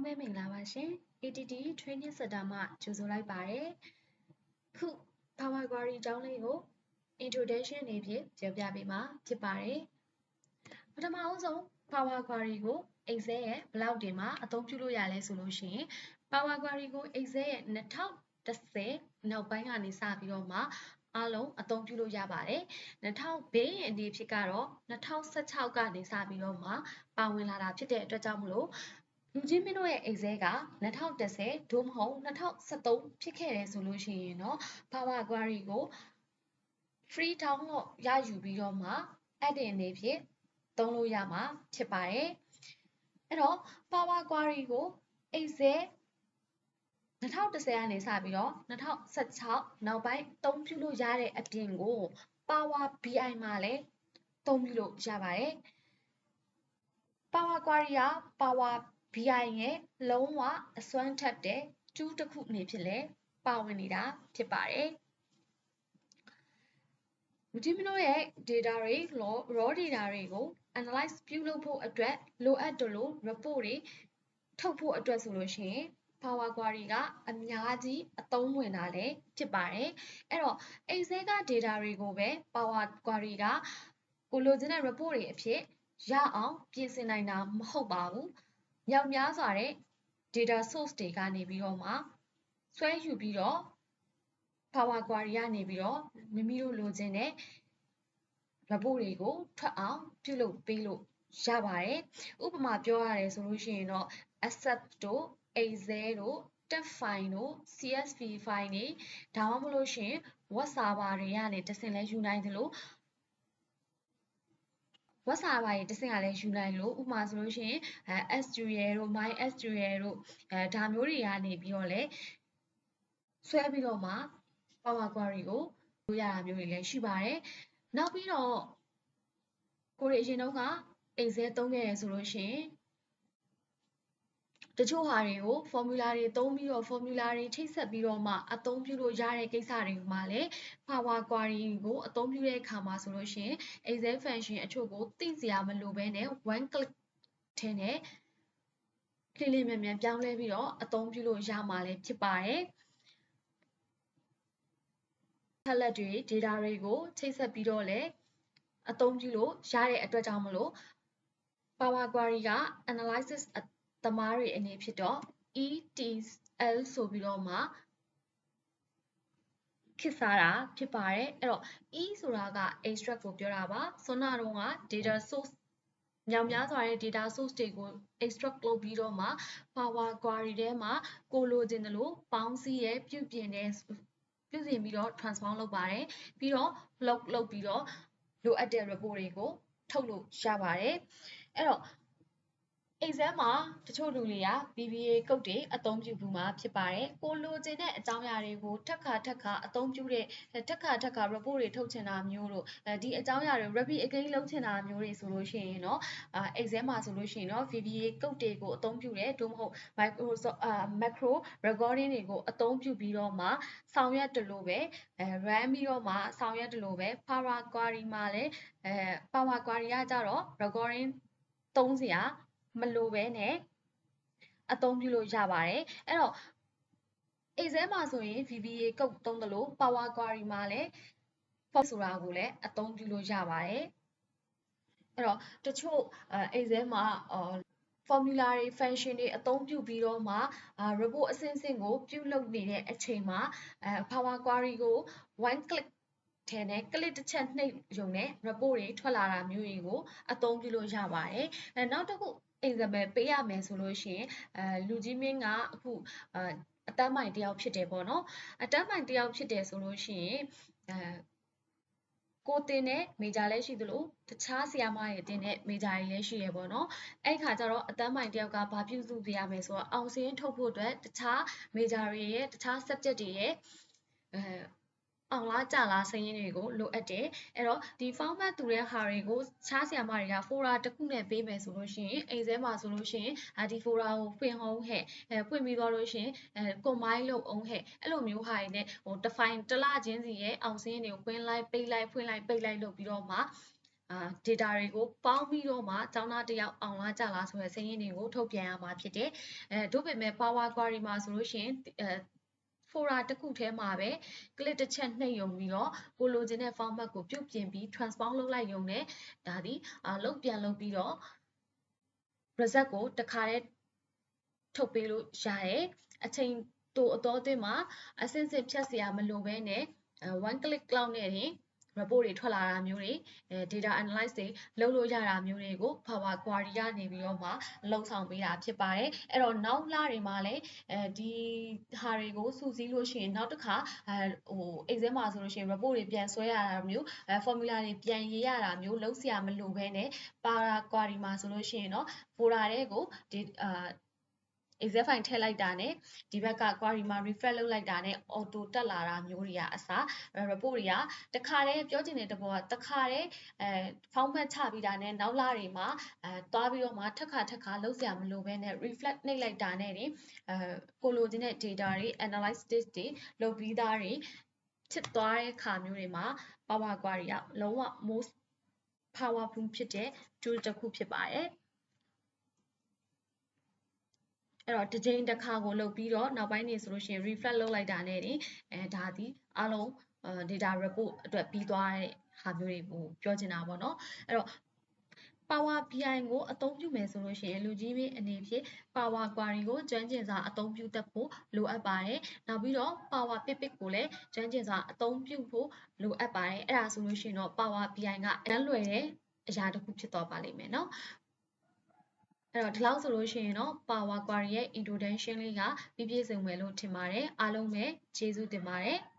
ပဲမင်္ဂလာပါရှင် ATT Training Center မှာကြိုဆိုလိုက်ပါတယ်ခု Power Query အကြောင်းလေးကို Introduction အနေဖြင့်ပြောပြပေးမှာဖြစ်ပါတယ်ပထမအဆုံး Power Query ကို Excel ရဲ့ block တွေမှာအသုံးပြုလို့ရလဲဆိုလို့ရှိရင် Power Query ကို Excel ရဲ့2010နောက်ပိုင်းကနေစပြီးတော့မှအားလုံးအသုံးပြုလို့ရပါတယ်2000ဘေးအနေဖြစ်ကတော့2016ကနေစပြီးတော့မှပါဝင်လာတာဖြစ်တဲ့အတွက်ကြောင့်မလို့လူကြီးမင်းတို့ရဲ့ Excel က2010ဒို့မဟုတ်2013ဖြစ်ခဲ့တယ်ဆိုလို့ရှိရင်တော့ Power Query ကို free download ရယူပြီးတော့မှ edit အနေဖြင့်သုံးလို့ရမှာဖြစ်ပါတယ်အဲ့တော့ Power Query ကို Excel 2010ကနေစပြီးတော့2016နောက်ပိုင်းသုံးပြုလို့ရတဲ့အပြင်ကို Power BI မှာလည်းသုံးပြုလို့ရပါတယ် Power Query က Power BI ရဲ့လုံးဝအစွမ်းထက်တဲ့ tool တစ်ခုအနေဖြင့်လည်းပါဝင်နေတာဖြစ်ပါတယ်လူကြီးမင်းတို့ရဲ့ data တွေ raw data တွေကို analyze ပြုလုပ်ဖို့အတွက်လိုအပ်တယ်လို့ report တွေထုတ်ဖို့အတွက်ဆိုလို့ရှိရင် Power Query ကအများကြီးအသုံးဝင်တာလည်းဖြစ်ပါတယ်အဲ့တော့ Excel က data တွေကိုပဲ Power Query ကကိုလိုချင်တဲ့ report တွေအဖြစ်ရအောင်ပြင်ဆင်နိုင်တာမဟုတ်ပါဘူးမြောက်များစွာတဲ့ data source တွေကနေပြီးတော့မှဆွဲယူပြီးတော့ Power Query ကနေပြီးတော့မိမိတို့လိုချင်တဲ့ report တွေကိုထွက်အောင်ပြုလုပ်ပေးလို့ရပါတယ်ဥပမာပြောရတယ်ဆိုလို့ရှိရင်တော့ Access တို့ Excel တို့ text file တို့ CSV file တွေဒါမှမဟုတ်လို့ရှိရင် web server တွေကနေတဆင့်လဲယူနိုင်တယ်လို့web server တွေတဆင့်ကလည်းယူနိုင်လို့ဥပမာဆိုလို့ရှိရင် SQL တို့ MySQL တို့ဒါမျိုးတွေကနေပြီးတော့လဲဆွဲပြီးတော့မှ Power Query ကိုလုပ်ရတာမျိုးတွေလည်းရှိပါတယ်နောက်ပြီးတော့ကိုရီအရင်တုန်းက Excel သုံးခဲ့ရဆိုလို့ရှိရင်တချို့ဟာတွေကို formula တွေသုံးပြီးတော့ formula တွေချိတ်ဆက်ပြီးတော့မှအသုံးပြုလို့ရတဲ့ကိစ္စတွေမှာလည်း Power Query ကိုအသုံးပြုတဲ့အခါမှာဆိုလို့ရှိရင် Excel function အချို့ကိုသိစရာမလိုဘဲနဲ့ one click ထဲနဲ့လျင်လျင်မြန်မြန်ပြောင်းလဲပြီးတော့အသုံးပြုလို့ရမှာလည်းဖြစ်ပါတယ်ထက်လက်တွေ data တွေကိုချိတ်ဆက်ပြီးတော့လည်းအသုံးပြုလို့ရတဲ့အတွက်ကြောင့်မလို့ Power Query က analysis သမားတွေအနေဖြင့်တော့ ETL ဆိုပြီးတော့မှခေတ်စားတာဖြစ်ပါတယ်အဲ့တော့ E ဆိုတာက extract ကိုပြောတာပါဆွမ်းနာတော့က data source မြောက်များစွာတဲ့ data source တွေကို extract လုပ်ပြီးတော့မှ Power Query ထဲမှာကိုလိုချင်တယ်လို့ပေါင်းစည်းရပြုပြင်ပြီးတော့ transform လုပ်ပါတယ်ပြီးတော့ plot လုပ်ပြီးတော့လိုအပ်တဲ့ report တွေကိုထုတ်လို့ရပါတယ်အဲ့တော့Excel မှာတချို့လူတွေက VBA ကုတ်တွေအသုံးပြုဘူးမှာဖြစ်ပါတယ်။ကိုလိုချင်တဲ့အကြောင်းအရာတွေကိုထပ်ခါအသုံးပြုတဲ့ထပ်ခါ report တွေထုတ်ချင်တာမျိုးတို့ဒီအကြောင်းအရာတွေ repeat again လုပ်ချင်တာမျိုးတွေဆိုလို့ရှိရင်တော့Excel မှာဆိုလို့ရှိရင်တော့ VBA ကုတ်တွေကိုအသုံးပြုတယ်သို့မဟုတ် macro recording တွေကိုအသုံးပြုပြီးတော့မှဆောင်ရွက်တယ်လို့ပဲ run ပြီးတော့မှဆောင်ရွက်တယ်လို့ပဲ Power Query မှာလည်းPower Query ကကြတော့ recording သုံးစရာမလိုပဲနဲ့အသုံးပြုလို့ရပါတယ်အဲ့တော့ Excel မှာဆိုရင် VBA ကုတ်သုံးတယ်လို့ Power Query မှာလည်း form ဆိုတာကိုလည်းအသုံးပြုလို့ရပါတယ်အဲ့တော့တချို့Excel မှာformula တွေ function တွေအသုံးပြုပြီးတော့မှ report အဆင့်ဆင့်ကိုပြုလုပ်နေတဲ့အချိန်မှာPower Query ကို one click ထဲနဲ့ click တစ်ချက်နှိပ်ရုံနဲ့ report တွေထွက်လာတာမျိုးတွေကိုအသုံးပြုလို့ရပါတယ်နောက်တစ်ခုexample ပေးရမယ်ဆိုလို့ရှိရင်လူကြီးမင်းကအခုအတန်းမိုင်တယောက်ဖြစ်တယ်ပေါ့နော်အတန်းမိုင်တယောက်ဖြစ်တယ်ဆိုလို့ရှိရင်ကိုတင်တဲ့ major လည်းရှိသလိုတခြားဆရာမတွေတင်တဲ့ major တွေလည်းရှိရပေါ့နော်အဲ့ခါကျတော့အတန်းမိုင်တယောက်ကဘာပြုစုပေးရမယ်ဆိုတော့အောင်စင်းထုတ်ဖို့အတွက်တခြား major တွေရဲ့တခြား subject တွေရဲ့အောင်လားကြလားစာရင်းတွေကိုလိုအပ်တယ်အဲ့တော့ဒီ format တူတဲ့ဟာတွေကိုခြားဆရာမတွေက folder တစ်ခုနဲ့ပေးမယ်ဆိုလို့ရှိရင် Excel မှာဆိုလို့ရှိရင်ဒီ folder ကိုဖွင့်အောင်ဟဲ့ဖွင့်ပြီးသွားလို့ရှိရင်combine လုပ်အောင်ဟဲ့အဲ့လိုမျိုးဟာတွေနဲ့define တစ်လချင်းစီရဲ့အောင်စင်းတွေကိုဖွင့်လိုက်ပိတ်လိုက်ဖွင့်လိုက်ပိတ်လိုက်လုပ်ပြီးတော့မှ data တွေကိုပေါင်းပြီးတော့မှကျောင်းသားတစ်ယောက်အောင်လားကျလားဆိုတဲ့စာရင်းတွေကိုထုတ်ပြန်ရမှာဖြစ်တယ်။သို့ပေမဲ့ Power Query မှာဆိုလို့ရှိရင်fora တစ်ခုထဲမှာပဲ click တစ်ချက်နှိပ်ရုံပြီးတော့ကိုလိုချင်တဲ့ format ကိုပြုတ်ပြင်ပြီး transform လုပ်လိုက်ရုံနဲ့ဒါသည်လုပ်ပြန်လုပ်ပြီးတော့ result ကိုတစ်ခါတည်းထုတ်ပေးလို့ရတယ်။အချိန်တိုအတောအတွင်းမှာအဆင့်ဆင့်ဖြတ်စရာမလိုဘဲနဲ့one click လောက်နဲ့တင် report တွေထွက်လာတာမျိုးတွေdata analyze တွေလုပ်လို့ရတာမျိုးတွေကို Power Query ကနေပြီးတော့မှလုပ်ဆောင်ပေးတာဖြစ်ပါတယ်။အဲ့တော့နောက်လတွေမှာလည်းဒီဟာတွေကိုစုစည်းလို့ရှိရင်နောက်တစ်ခါexam မှာဆိုလို့ရှိရင် report တွေပြန်ဆွဲရတာမျိုး formula တွေပြန်ရေးရတာမျိုးလုပ်စရာမလိုဘဲနဲ့ Power Query မှာဆိုလို့ရှိရင်တော့ folder တွေကိုExcel file ထည့်လိုက်တာနဲ့ဒီဘက်က query မှာ refresh လုပ်လိုက်တာနဲ့ auto တက်လာတာမျိုးတွေကအစား report တွေကတခါတည်းပြောချင်တဲ့တဘောကတခါတည်းformat ချပြီးတာနဲ့နောက်လတွေမှာသွားပြီးတော့မှထပ်ခါလုပ်စရာမလိုဘဲနဲ့ reflect နှိပ်လိုက်တာနဲ့တင်ကိုလိုချင်တဲ့ data တွေ analysis တွေလုပ်ပြီးသားတွေဖြစ်သွားတဲ့အခါမျိုးတွေမှာ Power Query ကလုံးဝ most powerful ဖြစ်တဲ့ tool တစ်ခုဖြစ်ပါတယ်။အဲ့တော့တစ်ကြိမ်တစ်ခါကိုလုပ်ပြီးတော့နောက်ပိုင်းနေဆိုလို့ရှိရင် refresh လုပ်လိုက်တာနဲ့တင်ဒါသည်အားလုံးdata report အတွက်ပြီးသွားတဲ့ဟာမျိုးတွေကိုပြောချင်တာပေါ့နော်အဲ့တော့ Power BI ကိုအသုံးပြုမယ်ဆိုလို့ရှိရင်လူကြီးမင်းအနေဖြင့် Power Query ကိုကျွမ်းကျင်စွာအသုံးပြုတတ်ဖို့လိုအပ်ပါတယ်။နောက်ပြီးတော့ Power Pivot ကိုလည်းကျွမ်းကျင်စွာအသုံးပြုဖို့လိုအပ်ပါတယ်။အဲ့ဒါဆိုလို့ရှိရင်တော့ Power BI ကအရမ်းလွယ်တဲ့အရာတစ်ခုဖြစ်သွားပါလိမ့်မယ်နော်။အဲ့တော့ဒီလောက်ဆိုလို့ရှိရင်တော့ Power Query ရဲ့ introduction လေးကပြည့်စုံမယ်လို့ထင်ပါတယ်။အားလုံးပဲကျေးဇူးတင်ပါတယ်။